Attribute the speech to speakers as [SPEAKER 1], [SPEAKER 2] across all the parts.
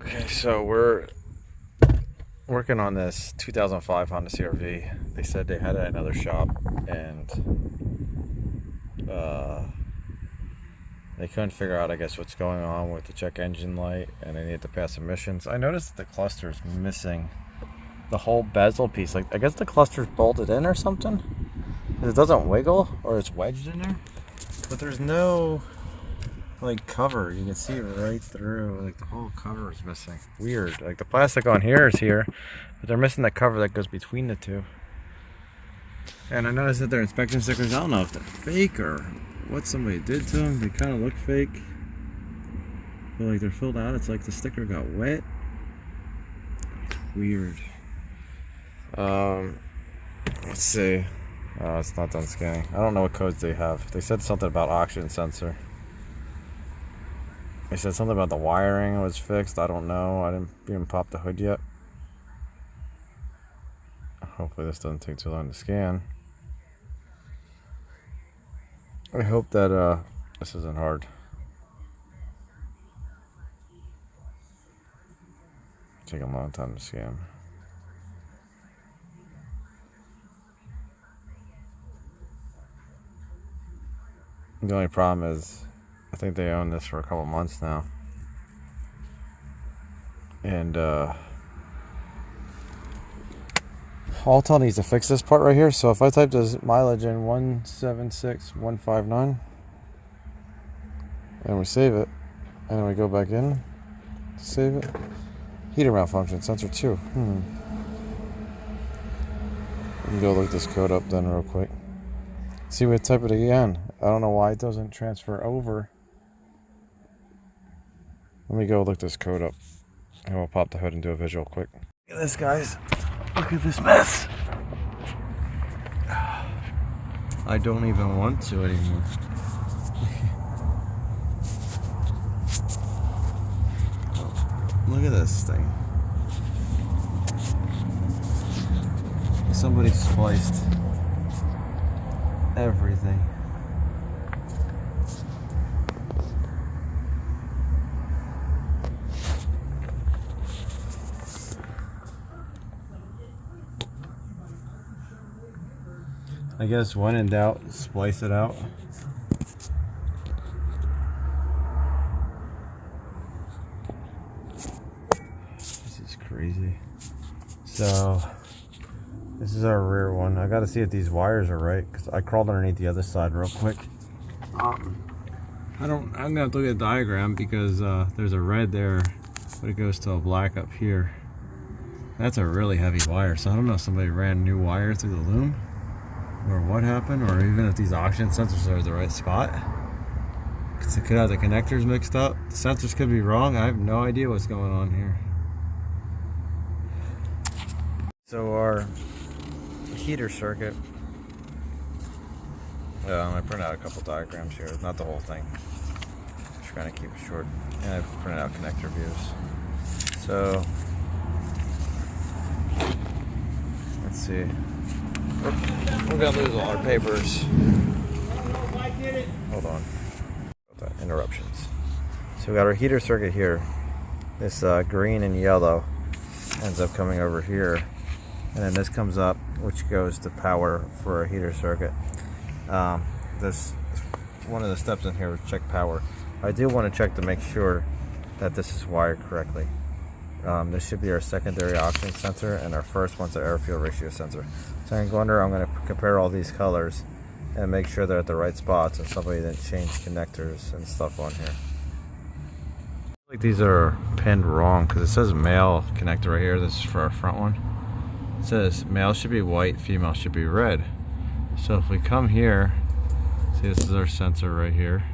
[SPEAKER 1] Okay, so we're working on this 2005 Honda CRV. They said they had it at another shop and they couldn't figure out, I guess, what's going on with the check engine light, and they needed to pass emissions. I noticed the cluster is missing the whole bezel piece. Like, I guess the cluster's bolted in or something. It doesn't wiggle, or it's wedged in there. But there's no like cover. You can see it right through. Like, the whole cover is missing. Weird. Like, the plastic on here is here, but they're missing the cover that goes between the two. And I noticed that their inspection stickers, I don't know if they're fake or what somebody did to them. They kind of look fake, but like they're filled out. It's like the sticker got wet. Weird. Let's see. Oh, it's not done scanning. I don't know what codes they have. They said something about oxygen sensor. They said something about the wiring was fixed. I don't know. I didn't even pop the hood yet. Hopefully this doesn't take too long to scan. I hope that this isn't hard. Take a long time to scan. The only problem is I think they own this for a couple months now. And Autel needs to fix this part right here. So if I type this mileage in 176159 and we save it, and then we go back in to save it, heater malfunction, sensor 2. We can go look this code up then real quick. See, we type it again. I don't know why it doesn't transfer over. Let me go look this code up, and we'll pop the hood and do a visual quick. Look at this, guys. Look at this mess. I don't even want to anymore. Look at this thing. Somebody spliced everything. I guess when in doubt, splice it out. This is crazy. So this is our rear one. I gotta see if these wires are right, because I crawled underneath the other side real quick. I'm gonna have to look at the diagram, because there's a red there, but it goes to a black up here. That's a really heavy wire, so I don't know if somebody ran new wire through the loom, or what happened, or even if these oxygen sensors are the right spot. Because it could have the connectors mixed up. The sensors could be wrong. I have no idea what's going on here. So our heater circuit, I printed out a couple diagrams here, not the whole thing. Just trying to keep it short. And I printed out connector views. So let's see. We're gonna lose all our papers. Hold on. Interruptions. So we got our heater circuit here. This green and yellow ends up coming over here, and then this comes up, which goes to power for a heater circuit. This one of the steps in here is check power. I do want to check to make sure that this is wired correctly. This should be our secondary oxygen sensor, and our first one's our air-fuel ratio sensor. So I'm going to compare all these colors and make sure they're at the right spots, and somebody didn't change connectors and stuff on here. Like these are pinned wrong, because it says male connector right here. This is for our front one. It says male should be white, female should be red. So if we come here, see, this is our sensor right here.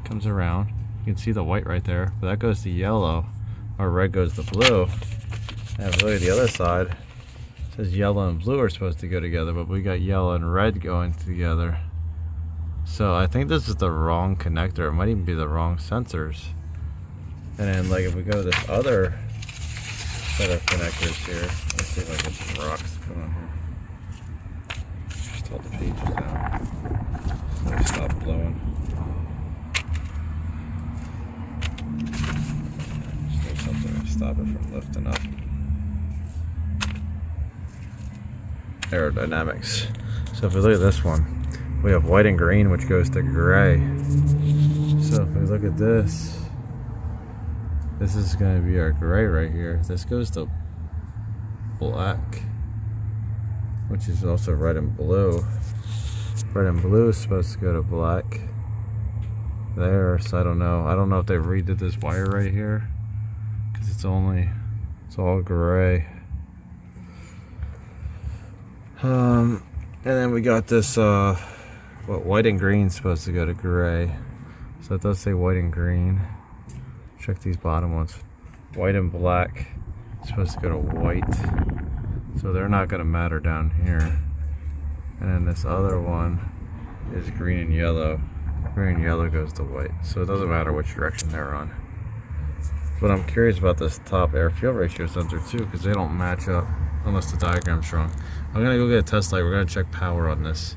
[SPEAKER 1] Comes around, you can see the white right there, but that goes to yellow. Our red goes to blue. And if we look at the other side, it says yellow and blue are supposed to go together, but we got yellow and red going together. So I think this is the wrong connector. It might even be the wrong sensors. And then, like, if we go to this other set of connectors here, let's see if I get some rocks to put on here. Just hold the pages down. So they stop blowing. Just need something to stop it from lifting up. Aerodynamics. So if we look at this one, we have white and green, which goes to gray. So if we look at this, this is going to be our gray right here. This goes to black, which is also red and blue. Red and blue is supposed to go to black there, so I don't know. I don't know if they redid this wire right here, because it's all gray. And then we got this, white and green is supposed to go to gray. So it does say white and green. Check these bottom ones. White and black is supposed to go to white. So they're not going to matter down here. And then this other one is green and yellow. Green and yellow goes to white. So it doesn't matter which direction they're on. But I'm curious about this top air-fuel ratio sensor too, because they don't match up unless the diagram's wrong. I'm going to go get a test light. We're going to check power on this.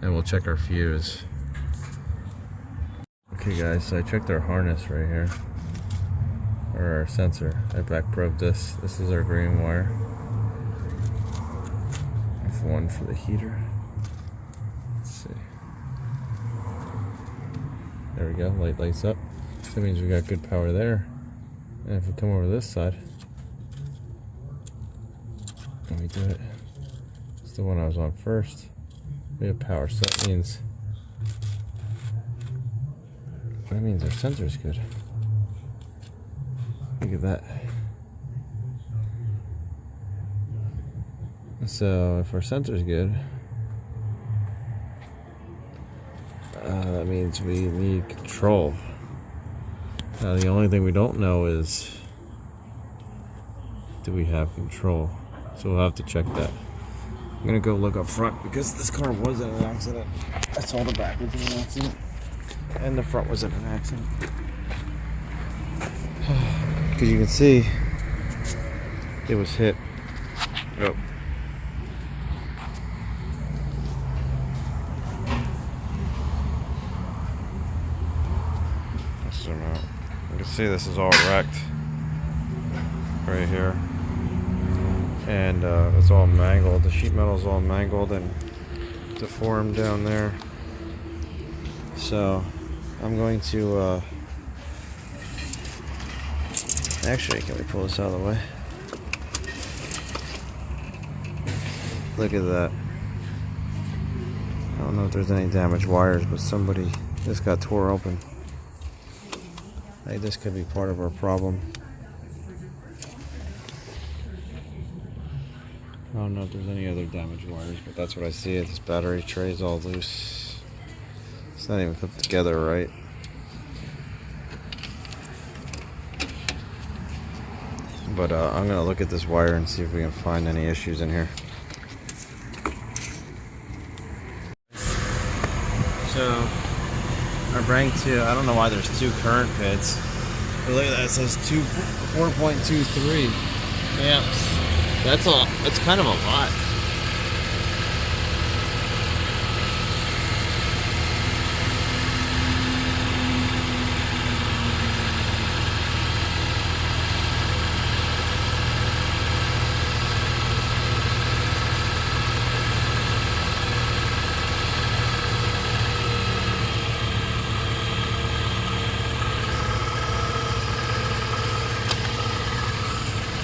[SPEAKER 1] And we'll check our fuse. Okay guys, so I checked our harness right here. Or our sensor. I back probed this. This is our green wire. F1 for the heater. Let's see. There we go, light lights up. That means we got good power there. And if we come over this side, let me do it. It's the one I was on first. We have power, so that means our sensor's good. Look at that. So if our sensor's good, that means we need control. Now the only thing we don't know is, do we have control? So we'll have to check that. I'm gonna go look up front because this car was in an accident. I saw the back was in an accident, and the front was in an accident. Because you can see it was hit. Oh. Let's zoom out. You can see this is all wrecked right here. And it's all mangled. The sheet metal is all mangled and deformed down there. So I'm going to actually, can we pull this out of the way? Look at that. I don't know if there's any damaged wires, but this got tore open. I think this could be part of our problem. I don't know if there's any other damaged wires, but that's what I see. This battery tray is all loose. It's not even put together right. But I'm going to look at this wire and see if we can find any issues in here. So, our Brang 2, I don't know why there's two current pits. But look at that, it says 4.23 amps. That's kind of a lot.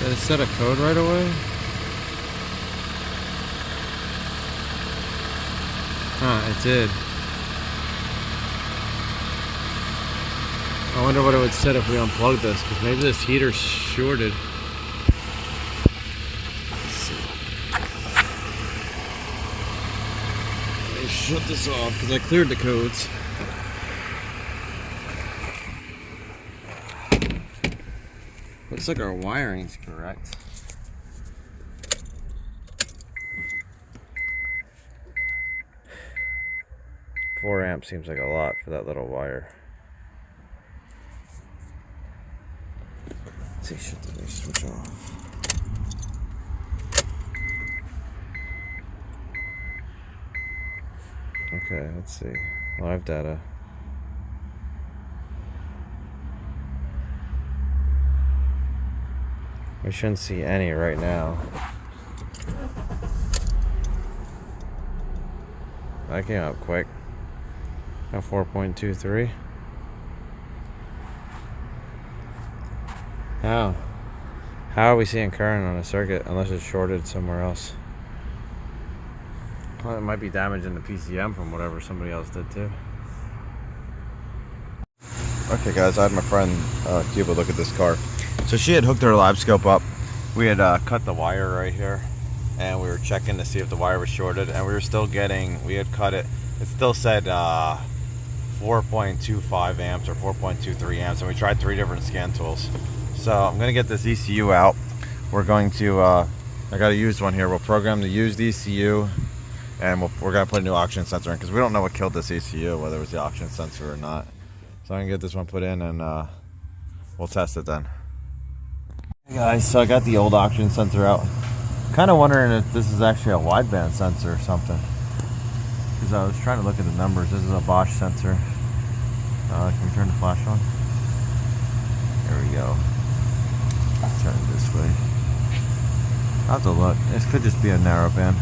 [SPEAKER 1] Did it set a code right away? It did. I wonder what it would set if we unplugged this, because maybe this heater's shorted. Let's see. Let me shut this off, because I cleared the codes. Looks like our wiring's correct. Four amps seems like a lot for that little wire. Let's see, shit, did we switch off? Okay, let's see. Live data. – We shouldn't see any right now. That came up quick. A 4.23. How are we seeing current on a circuit unless it's shorted somewhere else? Well, it might be damaging the PCM from whatever somebody else did too. Okay guys, I had my friend Cuba look at this car. So she had hooked her lab scope up. We had cut the wire right here, and we were checking to see if the wire was shorted, and we were still getting, we had cut it, it still said 4.25 amps or 4.23 amps, and we tried 3 different scan tools. So I'm gonna get this ECU out. We're going to, I got a used one here. We'll program the used ECU, and we're gonna put a new oxygen sensor in, because we don't know what killed this ECU, whether it was the oxygen sensor or not. So I'm gonna get this one put in, and we'll test it then. Hey guys, so I got the old oxygen sensor out. Kind of wondering if this is actually a wideband sensor or something, because I was trying to look at the numbers. This is a Bosch sensor. Can we turn the flash on? There we go. Turn it this way. I'll have to look. This could just be a narrow band.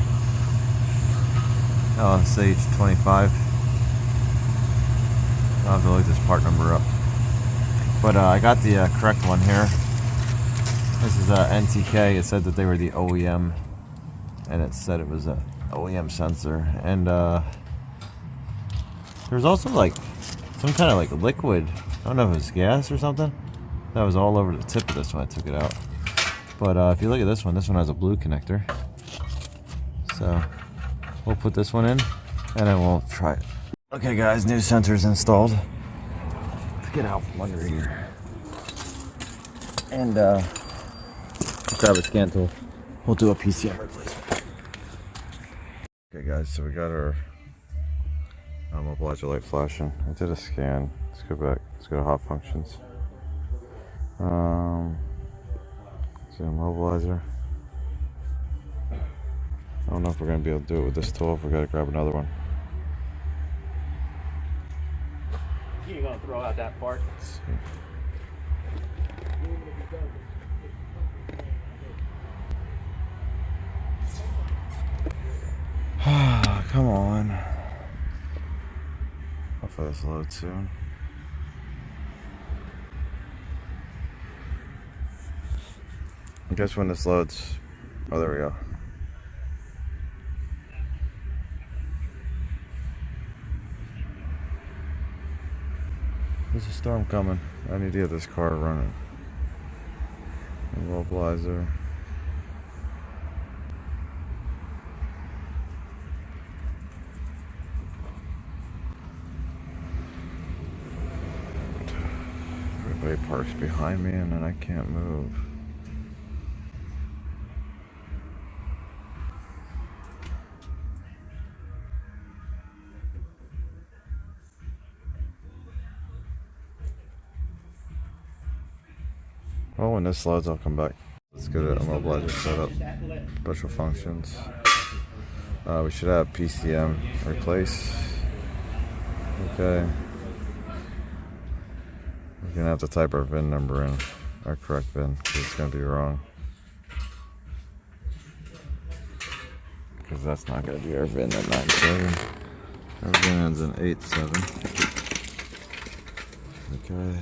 [SPEAKER 1] LSH 25. I'll have to look this part number up. But I got the correct one here. This is NTK. It said that they were the OEM, and it said it was a OEM sensor. And there's also like some kind of like liquid. I don't know if it was gas or something. That was all over the tip of this when I took it out. But if you look at this one has a blue connector. So we'll put this one in, and then we'll try it. Okay guys, new sensor's installed. Let's get out from under here. And grab a scan tool. We'll do a PCM replacement. Okay guys, so we got our mobilizer light flashing. I did a scan. Let's go back. Let's go to hot functions. See a mobilizer. I don't know if we're gonna be able to do it with this tool. If we gotta grab another one.
[SPEAKER 2] You're gonna throw out that part.
[SPEAKER 1] Let's see. Come on. Hopefully this loads soon. I guess when this loads. Oh, there we go. There's a storm coming. I need to get this car running. Immobilizer. Everybody parks behind me and then I can't move. Well, when this loads, I'll come back. Let's get an immobilizer set up. Special functions. We should have PCM replace. Okay. We're gonna have to type our VIN number in, our correct VIN, because it's gonna be wrong. Because that's not gonna be our VIN at 97. Our VIN ends in 87. Okay.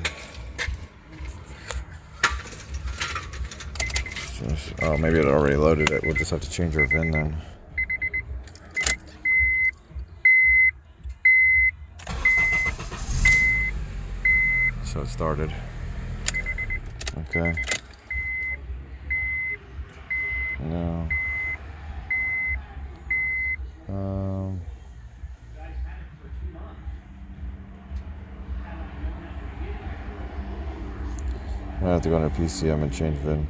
[SPEAKER 1] Oh, maybe it already loaded it. We'll just have to change our VIN then. So it started. Okay. No. I have to go into PCM and change VIN.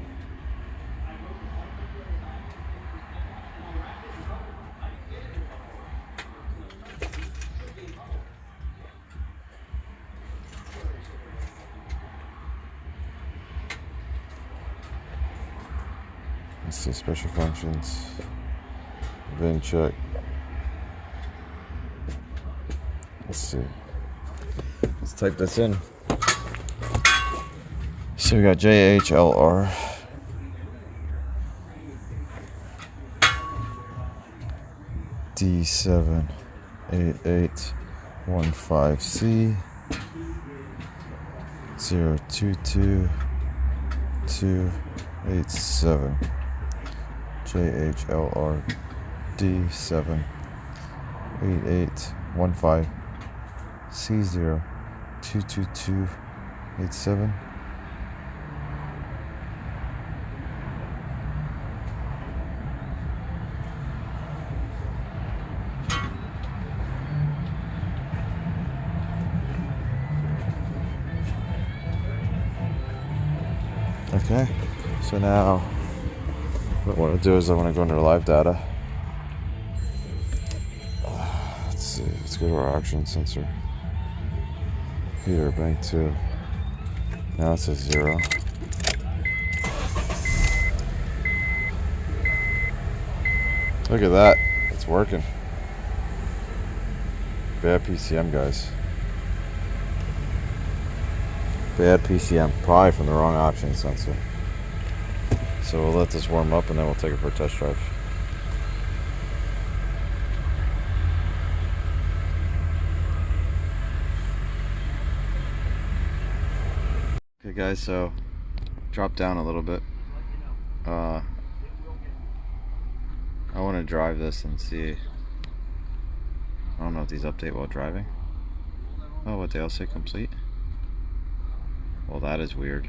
[SPEAKER 1] Let's see, special functions, VIN check. Let's see. Let's type this in. So we got JHLR D78815C 022287 JHLR D78815 C022287. Okay, so now what I want to do is I want to go into live data. Let's see, let's go to our oxygen sensor. Here, bank 2. Now it says 0. Look at that, it's working. Bad PCM, guys. Bad PCM, probably from the wrong oxygen sensor. So we'll let this warm up and then we'll take it for a test drive. Okay guys, so drop down a little bit. I want to drive this and see. I don't know if these update while driving. Oh, what, they all say complete? Well, that is weird.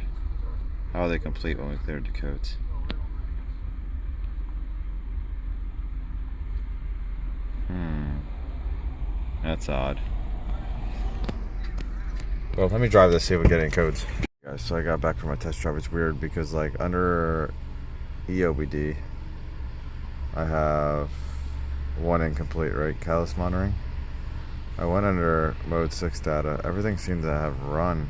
[SPEAKER 1] How are they complete when we cleared the codes? That's odd. Well, let me drive this, see if we get any codes. Guys, so I got back from my test drive. It's weird because like under EOBD, I have one incomplete, right? Catalyst monitoring. I went under mode 6 data. Everything seemed to have run.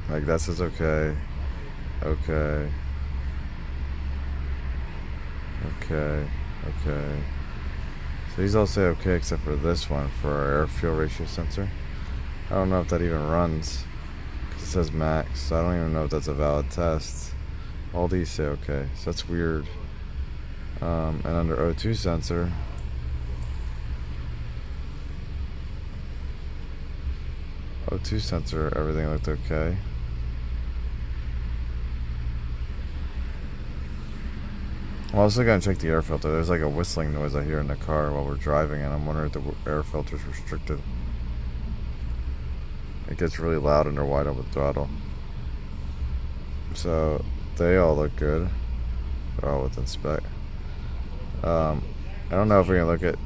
[SPEAKER 1] Like that says okay. Okay. Okay. Okay. So these all say okay except for this one for our air fuel ratio sensor. I don't know if that even runs because it says max, so I don't even know if that's a valid test. All these say okay, so that's weird. And under O2 sensor, everything looked okay. I'm also gonna check the air filter. There's like a whistling noise I hear in the car while we're driving, and I'm wondering if the air filter's restricted. It gets really loud under wide open throttle. So they all look good. They're all within spec. I don't know if we can look at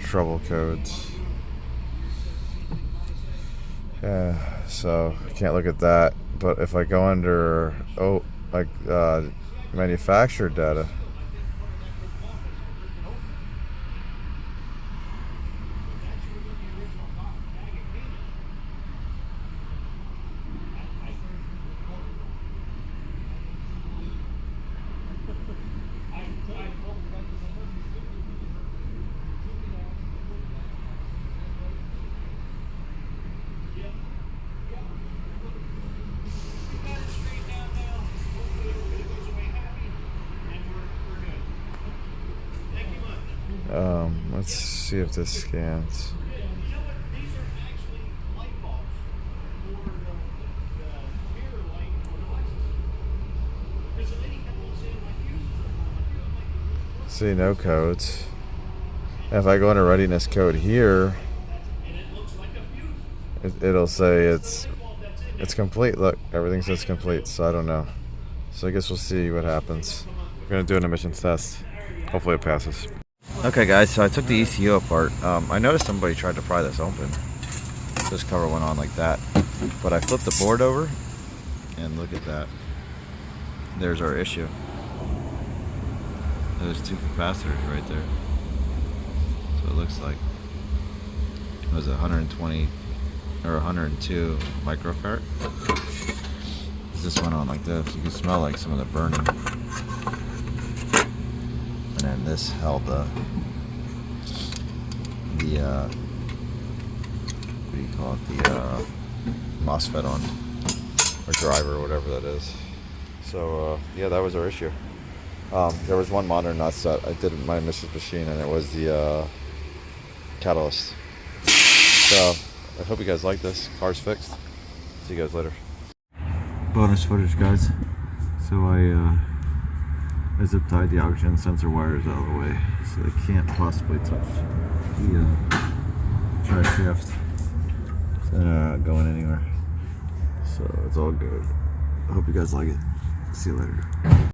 [SPEAKER 1] trouble codes. Yeah, so I can't look at that. But if I go under manufacturer data. Let's see if this scans. See, no codes. And if I go into readiness code here, it'll say it's complete. Look, everything says complete, so I don't know. So I guess we'll see what happens. We're gonna do an emissions test. Hopefully it passes. Okay guys, so I took the ECU apart. I noticed somebody tried to pry this open. This cover went on like that. But I flipped the board over, and look at that. There's our issue. There's two capacitors right there. So it looks like it was 120 or 102 microfarad. This went on like this. You can smell like some of the burning. And then this held the what do you call it, the MOSFET on, or driver, or whatever that is. So yeah, that was our issue. There was one monitor not set. I did my Mrs. machine, and it was the catalyst. So I hope you guys like this. Car's fixed. See you guys later. Bonus footage, guys. So I zip tied the oxygen sensor wires out of the way, so they can't possibly touch the drive shaft. They're not going anywhere. So it's all good. I hope you guys like it. See you later.